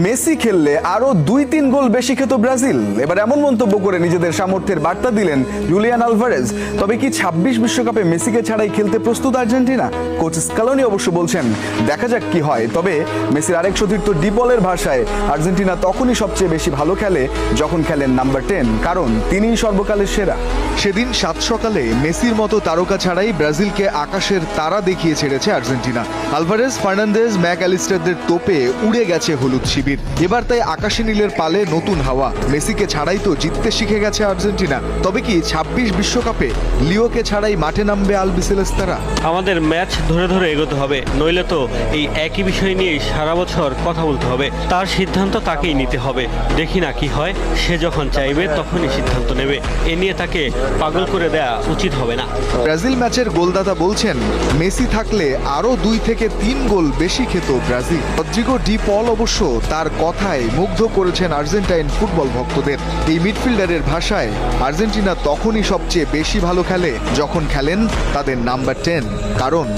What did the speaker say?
Messi খেললে আরো 2-3 গোল বেশি খেত ব্রাজিল। এবার এমন মন্তব্য করে নিজেদের সামর্থ্যের বার্তা দিলেন জুলিয়ান আলভারেজ। তবে কি 26 বিশ্বকাপে মেসিকে ছাড়াই খেলতে প্রস্তুত আর্জেন্টিনা? কোচ স্কালোনি অবশ্য বলছেন দেখা যাক কি হয়। তবে মেসির আরেক সতীর্থ ডিপলের ভাষায় আর্জেন্টিনা তখনই সবচেয়ে বেশি ভালো খেলে যখন খেলেন নাম্বার 10, কারণ তিনিই সর্বকালের সেরা। সেদিন সাত সকালে মেসির মতো তারকা ছাড়াই ব্রাজিলকে আকাশের তারা দেখিয়ে ছেড়েছে আর্জেন্টিনা। আলভারেজ, ফার্নান্দেজ, ম্যাক অ্যালিস্টারদের তোপে উড়ে গেছে হলুদ শিবির। এবার তাই আকাশে নীলের পালে নতুন হাওয়া। মেসিকে ছাড়াই তো জিততে শিখে গেছে আর্জেন্টিনা। তবে কি 26 বিশ্বকাপে লিওকে ছাড়াই মাঠে নামবে আলবিসেলেস্তারা? আমাদের ম্যাচ ধরে ধরে এগোতে হবে, নইলে তো এই একই বিষয় নিয়েই সারা বছর কথা বলতে হবে। তার সিদ্ধান্ত তাকেই নিতে হবে। দেখি না কি হয়, সে যখন চাইবে তখনই সিদ্ধান্ত নেবে। এ নিয়ে তাকে পাগল করে দেয়া উচিত হবে না। ব্রাজিল ম্যাচের গোলদাতা বলছেন মেসি থাকলে আরো 2 থেকে 3 গোল বেশি খেত ব্রাজিল। রদ্রিগো ডি পল অবশ্য তার কথায় মুগ্ধ করেছেন আর্জেন্টাইন ফুটবল ভক্তদের। এই মিডফিল্ডারের ভাষায় আর্জেন্টিনা তখনই সবচেয়ে বেশি ভালো খেলে যখন খেলেন তাদের নাম্বার 10, কারণ